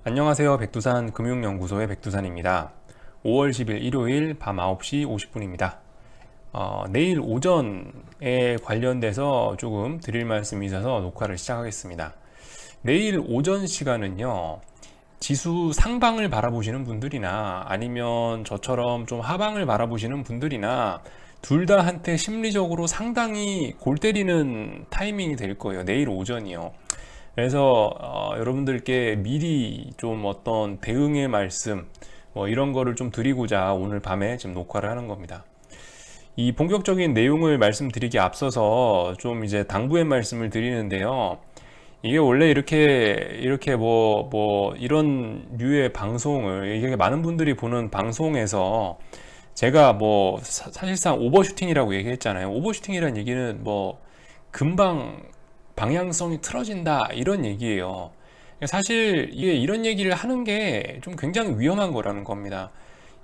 안녕하세요. 백두산 금융연구소의 백두산입니다. 5월 10일 일요일 밤 9시 50분입니다. 내일 오전에 관련돼서 조금 드릴 말씀이 있어서 녹화를 시작하겠습니다. 내일 오전 시간은요, 지수 상방을 바라보시는 분들이나 아니면 저처럼 좀 하방을 바라보시는 분들이나 둘 다 한테 심리적으로 상당히 골 때리는 타이밍이 될 거예요. 내일 오전이요. 그래서 여러분들께 미리 좀 어떤 대응의 말씀 뭐 이런 거를 좀 드리고자 오늘 밤에 지금 녹화를 하는 겁니다. 이 본격적인 내용을 말씀드리기 앞서서 좀 이제 당부의 말씀을 드리는데요. 이게 원래 이렇게 뭐 이런 류의 방송을 이게 많은 분들이 보는 방송에서 제가 뭐 사실상 오버슈팅이라고 얘기했잖아요. 오버슈팅이라는 얘기는 뭐 금방 방향성이 틀어진다 이런 얘기예요. 사실 이게 이런 얘기를 하는 게 좀 굉장히 위험한 거라는 겁니다.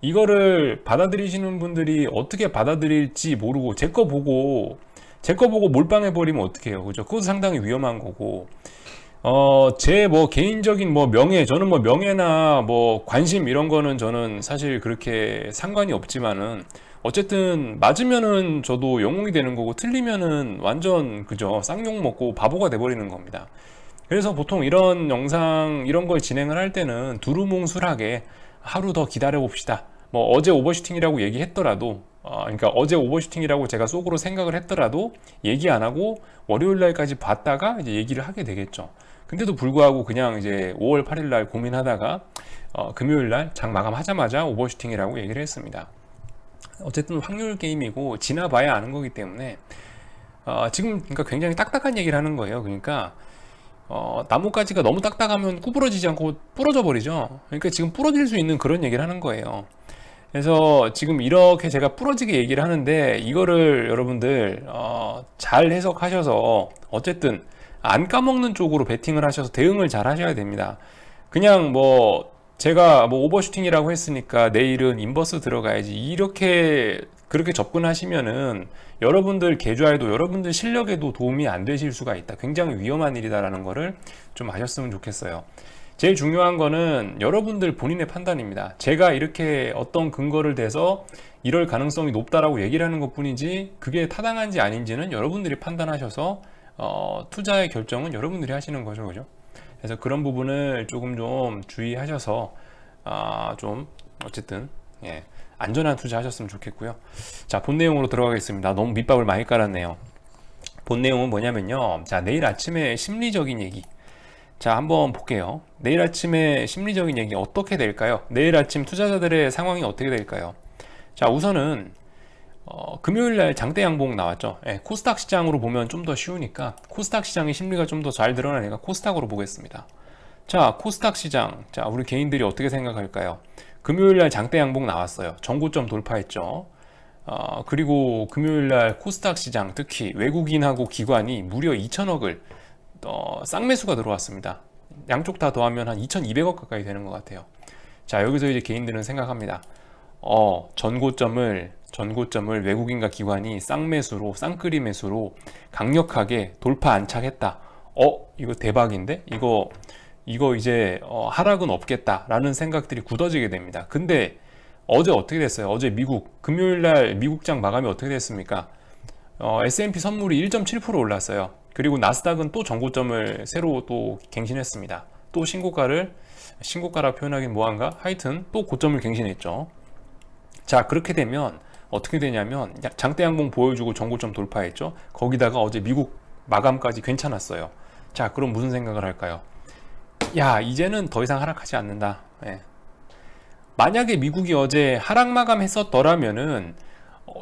이거를 받아들이시는 분들이 어떻게 받아들일지 모르고 제 거 보고 몰빵해 버리면 어떡해요, 그죠? 그것도 상당히 위험한 거고. 제 뭐 개인적인 뭐 명예, 저는 뭐 명예나 뭐 관심 이런 거는 저는 사실 그렇게 상관이 없지만은 어쨌든 맞으면은 저도 영웅이 되는 거고 틀리면은 완전 그죠? 쌍욕 먹고 바보가 돼버리는 겁니다. 그래서 보통 이런 영상 이런 걸 진행을 할 때는 두루뭉술하게 하루 더 기다려 봅시다. 뭐 어제 오버슈팅이라고 얘기했더라도 그러니까 어제 오버슈팅이라고 제가 속으로 생각을 했더라도 얘기 안 하고 월요일 날까지 봤다가 이제 얘기를 하게 되겠죠. 근데도 불구하고 그냥 이제 5월 8일 날 고민하다가 금요일 날 장 마감하자마자 오버슈팅이라고 얘기를 했습니다. 어쨌든 확률 게임이고 지나봐야 아는 거기 때문에 지금 그러니까 굉장히 딱딱한 얘기를 하는 거예요. 그러니까 나뭇가지가 너무 딱딱하면 구부러지지 않고 부러져 버리죠. 그러니까 지금 부러질 수 있는 그런 얘기를 하는 거예요. 그래서 지금 이렇게 제가 부러지게 얘기를 하는데 이거를 여러분들 잘 해석하셔서 어쨌든 안 까먹는 쪽으로 베팅을 하셔서 대응을 잘 하셔야 됩니다. 그냥 뭐 제가 뭐 오버슈팅이라고 했으니까 내일은 인버스 들어가야지 이렇게 그렇게 접근하시면은 여러분들 계좌에도 여러분들 실력에도 도움이 안 되실 수가 있다. 굉장히 위험한 일이다라는 거를 좀 아셨으면 좋겠어요. 제일 중요한 거는 여러분들 본인의 판단입니다. 제가 이렇게 어떤 근거를 대서 이럴 가능성이 높다라고 얘기를 하는 것 뿐이지 그게 타당한지 아닌지는 여러분들이 판단하셔서 투자의 결정은 여러분들이 하시는 거죠. 그죠? 그래서 그런 부분을 조금 좀 주의하셔서 좀 어쨌든 예, 안전한 투자 하셨으면 좋겠고요. 자, 본 내용으로 들어가겠습니다. 너무 밑밥을 많이 깔았네요. 본 내용은 뭐냐면요. 자, 내일 아침에 심리적인 얘기. 자, 한번 볼게요. 내일 아침에 심리적인 얘기 어떻게 될까요? 내일 아침 투자자들의 상황이 어떻게 될까요? 자, 우선은 금요일 날 장대 양봉 나왔죠. 예, 코스닥 시장으로 보면 좀 더 쉬우니까 코스닥 시장의 심리가 좀 더 잘 드러나니까 코스닥으로 보겠습니다. 자, 코스닥 시장. 자, 우리 개인들이 어떻게 생각할까요? 금요일 날 장대 양봉 나왔어요. 전고점 돌파했죠. 그리고 금요일 날 코스닥 시장 특히 외국인하고 기관이 무려 2천억을 쌍매수가 들어왔습니다. 양쪽 다 더하면 한 2,200억 가까이 되는 것 같아요. 자, 여기서 이제 개인들은 생각합니다. 전고점을 외국인과 기관이 쌍매수로 쌍끌이 매수로 강력하게 돌파 안착했다. 이거 대박인데? 이거 이제 하락은 없겠다라는 생각들이 굳어지게 됩니다. 근데 어제 어떻게 됐어요? 어제 금요일 날 미국장 마감이 어떻게 됐습니까? S&P 선물이 1.7% 올랐어요. 그리고 나스닥은 또 전고점을 새로 또 갱신했습니다. 또 신고가라 표현하긴 뭐한가? 하여튼 또 고점을 갱신했죠. 자, 그렇게 되면 어떻게 되냐면 장대 양봉 보여주고 전고점 돌파했죠. 거기다가 어제 미국 마감까지 괜찮았어요. 자, 그럼 무슨 생각을 할까요? 야, 이제는 더 이상 하락하지 않는다. 예. 만약에 미국이 어제 하락 마감했었더라면은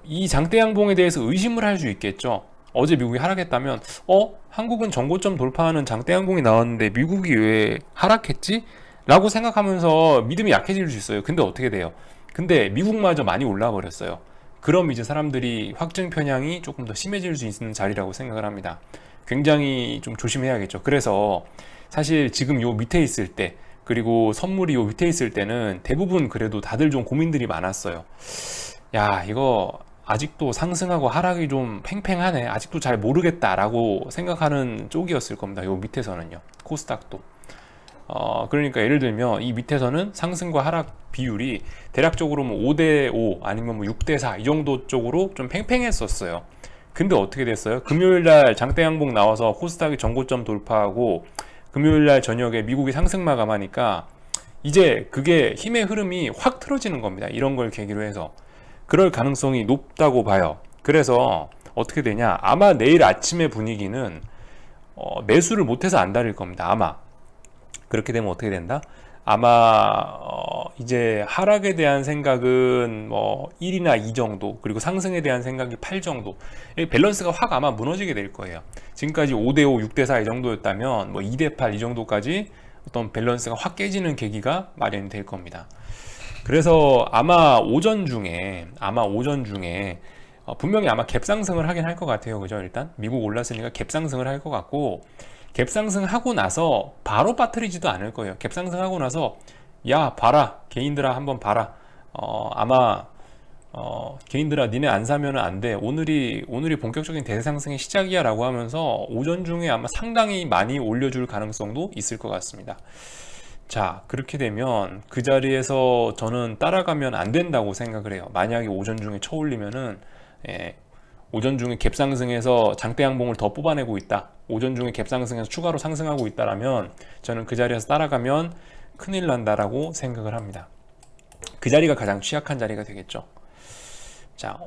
이 장대 양봉에 대해서 의심을 할 수 있겠죠. 어제 미국이 하락했다면 한국은 전고점 돌파하는 장대 양봉이 나왔는데 미국이 왜 하락했지? 라고 생각하면서 믿음이 약해질 수 있어요. 근데 어떻게 돼요? 근데 미국마저 많이 올라 버렸어요. 그럼 이제 사람들이 확증 편향이 조금 더 심해질 수 있는 자리라고 생각을 합니다. 굉장히 좀 조심해야겠죠. 그래서 사실 지금 요 밑에 있을 때 그리고 선물이 요 밑에 있을 때는 대부분 그래도 다들 좀 고민들이 많았어요. 야, 이거 아직도 상승하고 하락이 좀 팽팽하네. 아직도 잘 모르겠다라고 생각하는 쪽이었을 겁니다. 요 밑에서는요. 코스닥도. 그러니까 예를 들면 이 밑에서는 상승과 하락 비율이 대략적으로 뭐 5대5 아니면 뭐 6대4 이 정도 쪽으로 좀 팽팽했었어요. 근데 어떻게 됐어요? 금요일날 장대 양봉 나와서 코스닥이 전고점 돌파하고 금요일날 저녁에 미국이 상승 마감하니까 이제 그게 힘의 흐름이 확 틀어지는 겁니다. 이런 걸 계기로 해서 그럴 가능성이 높다고 봐요. 그래서 어떻게 되냐, 아마 내일 아침의 분위기는 매수를 못해서 안 달릴 겁니다. 아마 그렇게 되면 어떻게 된다? 아마 이제 하락에 대한 생각은 뭐 1이나 2 정도, 그리고 상승에 대한 생각이 8 정도. 밸런스가 확 아마 무너지게 될 거예요. 지금까지 5대5, 6대4 이 정도였다면 뭐 2대8 이 정도까지 어떤 밸런스가 확 깨지는 계기가 마련이 될 겁니다. 그래서 아마 오전 중에 분명히 아마 갭상승을 하긴 할 것 같아요. 그죠? 일단 미국 올랐으니까 갭상승을 할 것 같고, 갭상승하고 나서 바로 빠뜨리지도 않을 거예요. 갭상승하고 나서 야 봐라, 개인들아 한번 봐라, 아마 개인들아 니네 안 사면 안 돼, 오늘이 본격적인 대상승의 시작이야 라고 하면서 오전 중에 아마 상당히 많이 올려줄 가능성도 있을 것 같습니다. 자, 그렇게 되면 그 자리에서 저는 따라가면 안 된다고 생각을 해요. 만약에 오전 중에 쳐올리면은, 오전 중에 갭상승해서 장대 양봉을 더 뽑아내고 있다, 오전 중에 갭상승해서 추가로 상승하고 있다라면 저는 그 자리에서 따라가면 큰일 난다라고 생각을 합니다. 그 자리가 가장 취약한 자리가 되겠죠. 자,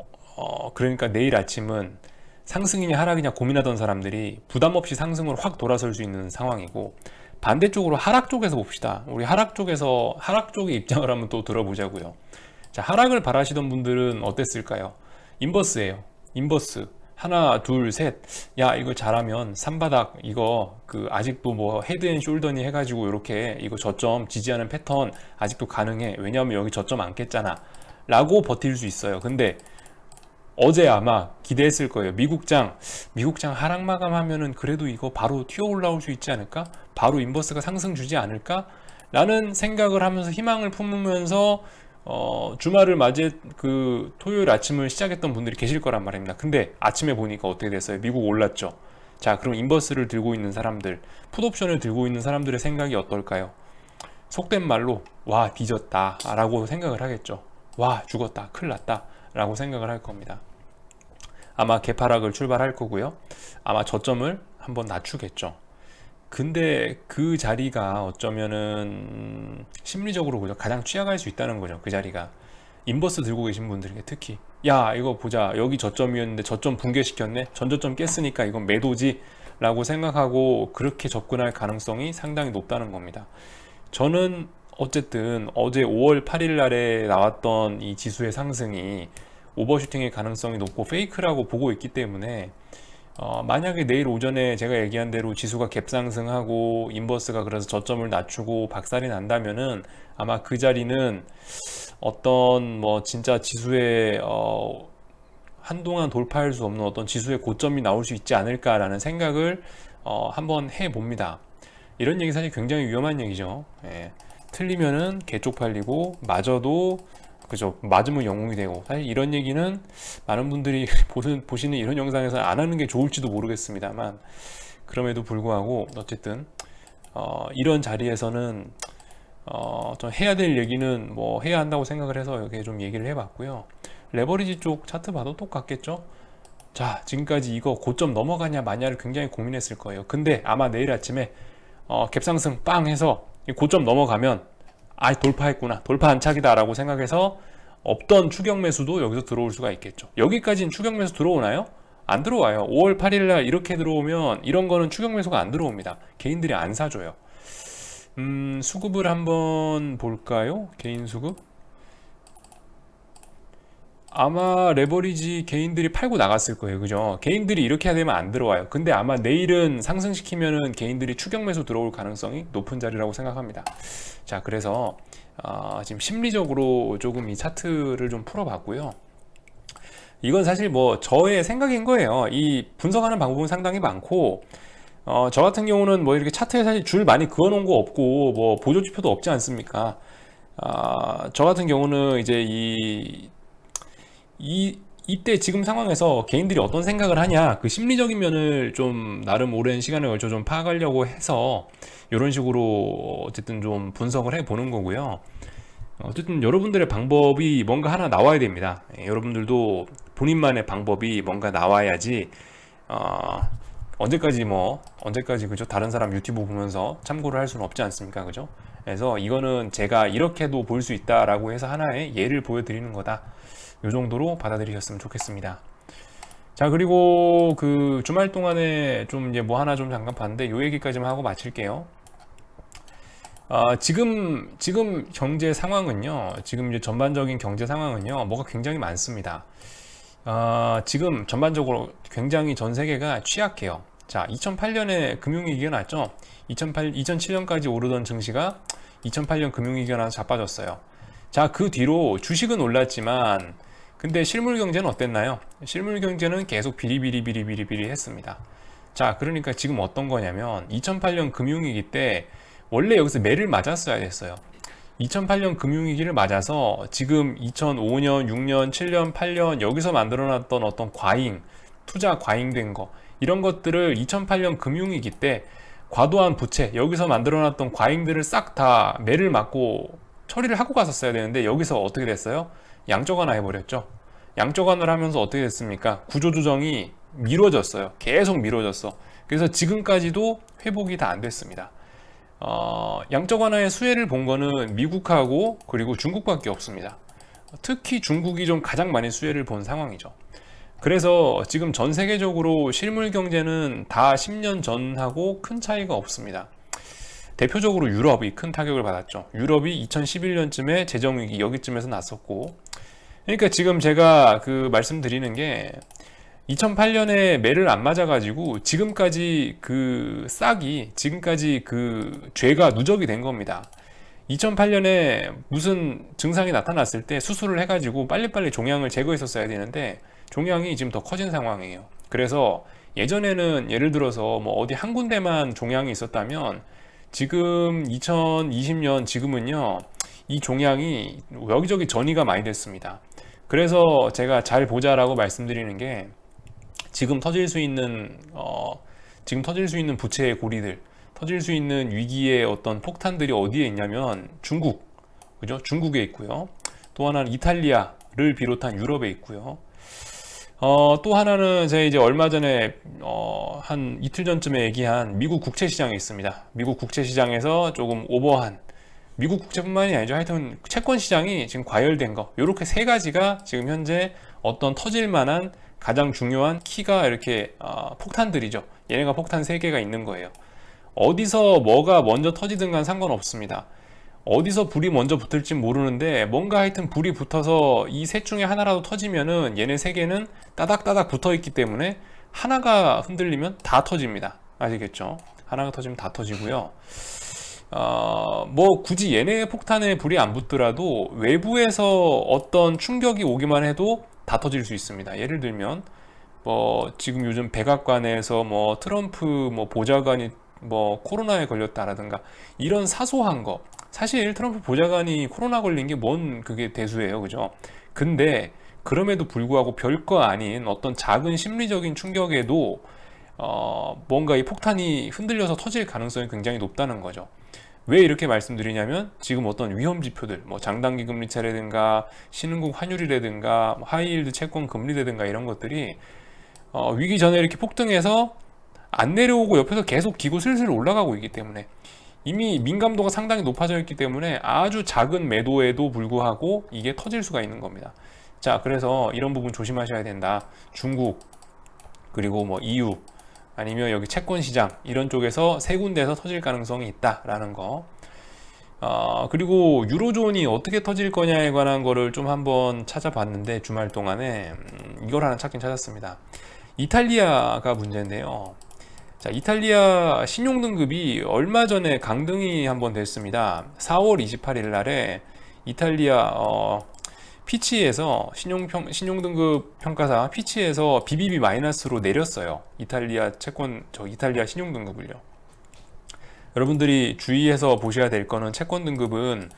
그러니까 내일 아침은 상승이냐 하락이냐 고민하던 사람들이 부담 없이 상승으로 확 돌아설 수 있는 상황이고, 반대쪽으로 하락 쪽에서 봅시다. 우리 하락 쪽의 입장을 한번 또 들어보자고요. 자, 하락을 바라시던 분들은 어땠을까요? 인버스예요. 인버스. 하나, 둘, 셋. 야, 이거 잘하면 삼바닥 이거 아직도 뭐 헤드앤숄더니 해가지고 이렇게 이거 저점 지지하는 패턴 아직도 가능해. 왜냐하면 여기 저점 안 깼잖아. 라고 버틸 수 있어요. 근데 어제 아마 기대했을 거예요. 미국장 하락 마감하면은 그래도 이거 바로 튀어 올라올 수 있지 않을까? 바로 인버스가 상승 주지 않을까? 라는 생각을 하면서 희망을 품으면서 주말을 맞이해 토요일 아침을 시작했던 분들이 계실 거란 말입니다. 근데 아침에 보니까 어떻게 됐어요? 미국 올랐죠. 자, 그럼 인버스를 들고 있는 사람들, 풋옵션을 들고 있는 사람들의 생각이 어떨까요? 속된 말로 와 뒤졌다 라고 생각을 하겠죠. 와 죽었다, 큰일 났다 라고 생각을 할 겁니다. 아마 개파락을 출발할 거고요. 아마 저점을 한번 낮추겠죠. 근데 그 자리가 어쩌면은 심리적으로 가장 취약할 수 있다는 거죠. 그 자리가 인버스 들고 계신 분들에게 특히, 야 이거 보자, 여기 저점이었는데 저점 붕괴시켰네, 전저점 깼으니까 이건 매도지 라고 생각하고 그렇게 접근할 가능성이 상당히 높다는 겁니다. 저는 어쨌든 어제 5월 8일 날에 나왔던 이 지수의 상승이 오버슈팅의 가능성이 높고 페이크라고 보고 있기 때문에, 만약에 내일 오전에 제가 얘기한 대로 지수가 갭상승하고 인버스가 그래서 저점을 낮추고 박살이 난다면은 아마 그 자리는 어떤 뭐 진짜 지수의 한동안 돌파할 수 없는 어떤 지수의 고점이 나올 수 있지 않을까라는 생각을 한번 해봅니다. 이런 얘기 사실 굉장히 위험한 얘기죠. 예. 틀리면은 개쪽 팔리고, 맞아도 그죠, 맞으면 영웅이 되고. 사실 이런 얘기는 많은 분들이 보시는 이런 영상에서 안 하는 게 좋을지도 모르겠습니다만, 그럼에도 불구하고 어쨌든 이런 자리에서는 좀 해야 될 얘기는 뭐 해야 한다고 생각을 해서 이렇게 좀 얘기를 해봤고요. 레버리지 쪽 차트 봐도 똑같겠죠. 자, 지금까지 이거 고점 넘어가냐 마냐를 굉장히 고민했을 거예요. 근데 아마 내일 아침에 갭상승 빵 해서 고점 넘어가면 돌파했구나, 돌파 안착이다 라고 생각해서 없던 추격 매수도 여기서 들어올 수가 있겠죠. 여기까지는 추격 매수 들어오나요? 안 들어와요. 5월 8일 날 이렇게 들어오면 이런 거는 추격 매수가 안 들어옵니다. 개인들이 안 사줘요. 수급을 한번 볼까요? 개인 수급. 아마 레버리지 개인들이 팔고 나갔을 거예요. 그죠? 개인들이 이렇게 되면 안 들어와요. 근데 아마 내일은 상승시키면은 개인들이 추격 매수 들어올 가능성이 높은 자리라고 생각합니다. 자, 그래서 지금 심리적으로 조금 이 차트를 좀 풀어봤고요. 이건 사실 뭐 저의 생각인 거예요. 이 분석하는 방법은 상당히 많고, 저 같은 경우는 뭐 이렇게 차트에 사실 줄 많이 그어 놓은 거 없고 뭐 보조지표도 없지 않습니까? 저 같은 경우는 이제 이 이때 지금 상황에서 개인들이 어떤 생각을 하냐, 그 심리적인 면을 좀 나름 오랜 시간에 걸쳐 좀 파악하려고 해서 이런 식으로 어쨌든 좀 분석을 해 보는 거고요. 어쨌든 여러분들의 방법이 뭔가 하나 나와야 됩니다. 여러분들도 본인만의 방법이 뭔가 나와야지 어, 언제까지 그죠? 다른 사람 유튜브 보면서 참고를 할 수는 없지 않습니까? 그죠? 그래서 이거는 제가 이렇게도 볼 수 있다라고 해서 하나의 예를 보여드리는 거다. 이 정도로 받아들이셨으면 좋겠습니다. 자, 그리고 그 주말 동안에 좀 이제 뭐 하나 좀 잠깐 봤는데 요 얘기까지만 하고 마칠게요. 지금 경제 상황은요, 지금 이제 전반적인 경제 상황은요, 뭐가 굉장히 많습니다. 지금 전반적으로 굉장히 전 세계가 취약해요. 자, 2008년에 금융위기가 났죠. 2007년까지 오르던 증시가 2008년 금융위기가 나서 자빠졌어요. 자, 그 뒤로 주식은 올랐지만, 근데 실물 경제는 어땠나요? 실물 경제는 계속 비리비리비리비리비리 했습니다. 자, 그러니까 지금 어떤 거냐면, 2008년 금융위기 때, 원래 여기서 매를 맞았어야 됐어요. 2008년 금융위기를 맞아서 지금 2005년, 6년, 7년, 8년 여기서 만들어놨던 어떤 과잉, 투자 과잉된 거 이런 것들을 2008년 금융위기 때 과도한 부채 여기서 만들어놨던 과잉들을 싹 다 매를 맞고 처리를 하고 갔었어야 되는데 여기서 어떻게 됐어요? 양적 완화 해버렸죠. 양적 완화를 하면서 어떻게 됐습니까? 구조조정이 미뤄졌어요. 계속 미뤄졌어. 그래서 지금까지도 회복이 다 안 됐습니다. 양적 완화의 수혜를 본 거는 미국하고 그리고 중국밖에 없습니다. 특히 중국이 좀 가장 많이 수혜를 본 상황이죠. 그래서 지금 전 세계적으로 실물 경제는 다 10년 전하고 큰 차이가 없습니다. 대표적으로 유럽이 큰 타격을 받았죠. 유럽이 2011년쯤에 재정위기 여기쯤에서 났었고, 그러니까 지금 제가 그 말씀드리는 게 2008년에 매를 안 맞아가지고 지금까지 지금까지 그 죄가 누적이 된 겁니다. 2008년에 무슨 증상이 나타났을 때 수술을 해가지고 빨리빨리 종양을 제거했었어야 되는데 종양이 지금 더 커진 상황이에요. 그래서 예전에는 예를 들어서 뭐 어디 한 군데만 종양이 있었다면 지금 2020년 지금은요 이 종양이 여기저기 전이가 많이 됐습니다. 그래서 제가 잘 보자라고 말씀드리는 게 지금 터질 수 있는 부채의 고리들, 터질 수 있는 위기의 어떤 폭탄들이 어디에 있냐면 중국, 그죠? 중국에 있고요. 또 하나는 이탈리아를 비롯한 유럽에 있고요. 또 하나는 제가 이제 얼마 전에 한 이틀 전쯤에 얘기한 미국 국채 시장에 있습니다. 미국 국채 시장에서 조금 오버한 미국 국채뿐만이 아니죠. 하여튼 채권 시장이 지금 과열된 거, 이렇게 세 가지가 지금 현재 어떤 터질 만한 가장 중요한 키가 이렇게 폭탄들이죠. 얘네가 폭탄 3개가 있는 거예요. 어디서 뭐가 먼저 터지든 간 상관없습니다. 어디서 불이 먼저 붙을지 모르는데 뭔가 하여튼 불이 붙어서 이 셋 중에 하나라도 터지면은 얘네 3개는 따닥따닥 붙어 있기 때문에 하나가 흔들리면 다 터집니다. 아시겠죠? 하나가 터지면 다 터지고요. 뭐 굳이 얘네 폭탄에 불이 안 붙더라도 외부에서 어떤 충격이 오기만 해도 다 터질 수 있습니다. 예를 들면 뭐 지금 요즘 백악관에서 뭐 트럼프 뭐 보좌관이 뭐 코로나에 걸렸다라든가 이런 사소한 거, 사실 트럼프 보좌관이 코로나 걸린 게 뭔 그게 대수예요, 그죠? 근데 그럼에도 불구하고 별거 아닌 어떤 작은 심리적인 충격에도 뭔가 이 폭탄이 흔들려서 터질 가능성이 굉장히 높다는 거죠. 왜 이렇게 말씀드리냐면 지금 어떤 위험 지표들, 뭐 장단기 금리차라든가 신흥국 환율이라든가 뭐 하이힐드 채권 금리라든가 이런 것들이 위기 전에 이렇게 폭등해서 안 내려오고 옆에서 계속 기고 슬슬 올라가고 있기 때문에 이미 민감도가 상당히 높아져 있기 때문에 아주 작은 매도에도 불구하고 이게 터질 수가 있는 겁니다. 자, 그래서 이런 부분 조심하셔야 된다. 중국 그리고 뭐 EU 아니면 여기 채권 시장 이런 쪽에서 세 군데에서 터질 가능성이 있다라는 거. 그리고 유로존이 어떻게 터질 거냐에 관한 거를 좀 한번 찾아봤는데 주말 동안에 이걸 하나 찾긴 찾았습니다. 이탈리아가 문제인데요. 자, 이탈리아 신용등급이 얼마 전에 강등이 한번 됐습니다. 4월 28일 날에 이탈리아 피치에서 신용등급 평가사 피치에서 BBB 마이너스로 내렸어요. 이탈리아 신용등급을요. 여러분들이 주의해서 보셔야 될 거는 채권 등급은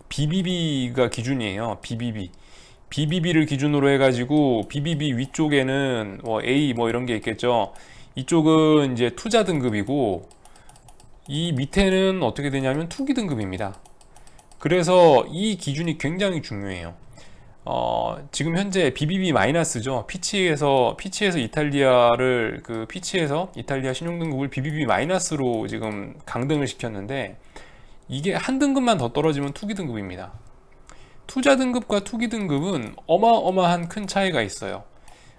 BBB가 기준이에요. BBB. BBB를 기준으로 해가지고 BBB 위쪽에는 뭐 A 뭐 이런 게 있겠죠. 이쪽은 이제 투자 등급이고 이 밑에는 어떻게 되냐면 투기 등급입니다. 그래서 이 기준이 굉장히 중요해요. 지금 현재 BBB 마이너스죠. 피치에서 이탈리아를 피치에서 이탈리아 신용등급을 BBB 마이너스로 지금 강등을 시켰는데 이게 한 등급만 더 떨어지면 투기 등급입니다. 투자 등급과 투기 등급은 어마어마한 큰 차이가 있어요.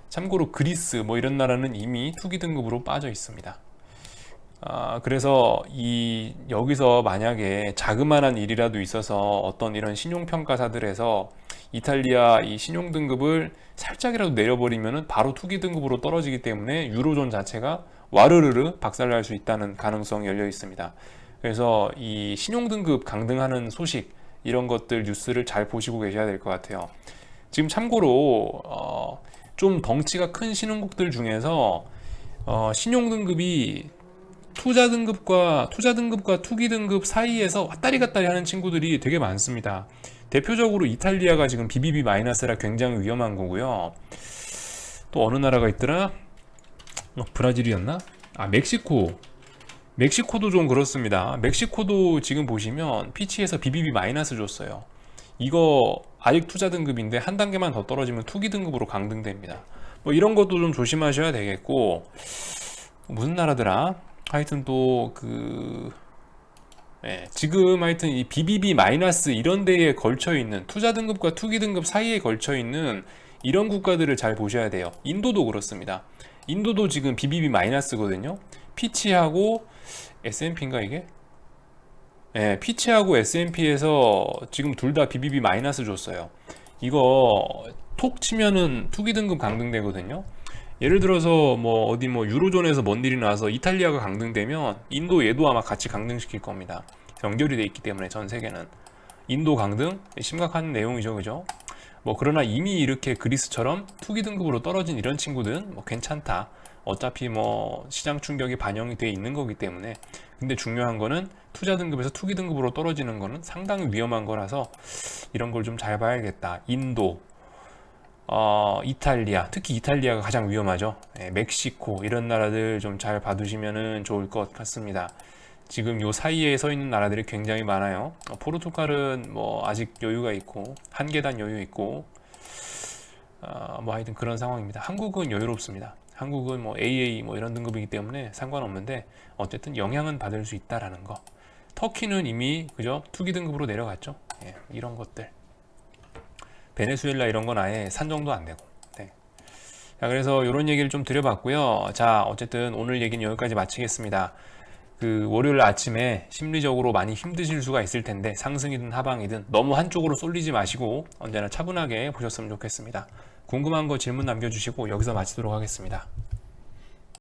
참고로 그리스 뭐 이런 나라는 이미 투기 등급으로 빠져 있습니다. 그래서 여기서 만약에 자그마한 일이라도 있어서 어떤 이런 신용평가사들에서 이탈리아 이 신용등급을 살짝이라도 내려버리면 바로 투기 등급으로 떨어지기 때문에 유로존 자체가 와르르르 박살날 수 있다는 가능성이 열려 있습니다. 그래서 이 신용등급 강등하는 소식 이런 것들 뉴스를 잘 보시고 계셔야 될 것 같아요. 지금 참고로 좀 덩치가 큰 신흥국들 중에서 신용등급이 투자 등급과 투기 등급 사이에서 왔다리 갔다리 하는 친구들이 되게 많습니다. 대표적으로 이탈리아가 지금 BBB 마이너스라 굉장히 위험한 거고요. 또 어느 나라가 있더라? 브라질이었나? 멕시코도 좀 그렇습니다. 멕시코도 지금 보시면 피치에서 BBB 마이너스 줬어요. 이거 아직 투자 등급인데 한 단계만 더 떨어지면 투기 등급으로 강등됩니다. 뭐 이런 것도 좀 조심하셔야 되겠고, 무슨 나라더라? 하여튼 또 지금 하여튼 이 BBB 마이너스 이런 데에 걸쳐 있는 투자 등급과 투기 등급 사이에 걸쳐 있는 이런 국가들을 잘 보셔야 돼요. 인도도 그렇습니다. 인도도 지금 BBB 마이너스거든요. 피치하고 S&P인가 이게? 피치하고 S&P에서 지금 둘 다 BBB 마이너스 줬어요. 이거 톡 치면은 투기 등급 강등되거든요. 예를 들어서 뭐 어디 뭐 유로존에서 뭔 일이 나서 이탈리아가 강등되면 인도 얘도 아마 같이 강등시킬 겁니다. 연결이 돼 있기 때문에 전 세계는 인도 강등 심각한 내용이죠, 그죠? 뭐 그러나 이미 이렇게 그리스처럼 투기 등급으로 떨어진 이런 친구들은 뭐 괜찮다. 어차피 뭐 시장 충격이 반영이 돼 있는 거기 때문에. 근데 중요한 거는 투자 등급에서 투기 등급으로 떨어지는 거는 상당히 위험한 거라서 이런 걸 좀 잘 봐야겠다. 인도, 이탈리아, 특히 이탈리아가 가장 위험하죠. 멕시코 이런 나라들 좀 잘 봐두시면 좋을 것 같습니다. 지금 요 사이에 서 있는 나라들이 굉장히 많아요. 포르투갈은 뭐 아직 여유가 있고 한 계단 여유 있고 뭐 하여튼 그런 상황입니다. 한국은 여유롭습니다. 한국은 뭐 AA 뭐 이런 등급이기 때문에 상관없는데 어쨌든 영향은 받을 수 있다라는 거. 터키는 이미 그죠 투기 등급으로 내려갔죠. 이런 것들. 베네수엘라 이런 건 아예 산정도 안 되고. 네. 자, 그래서 이런 얘기를 좀 드려봤고요. 자, 어쨌든 오늘 얘기는 여기까지 마치겠습니다. 월요일 아침에 심리적으로 많이 힘드실 수가 있을 텐데 상승이든 하방이든 너무 한쪽으로 쏠리지 마시고 언제나 차분하게 보셨으면 좋겠습니다. 궁금한 거 질문 남겨주시고 여기서 마치도록 하겠습니다.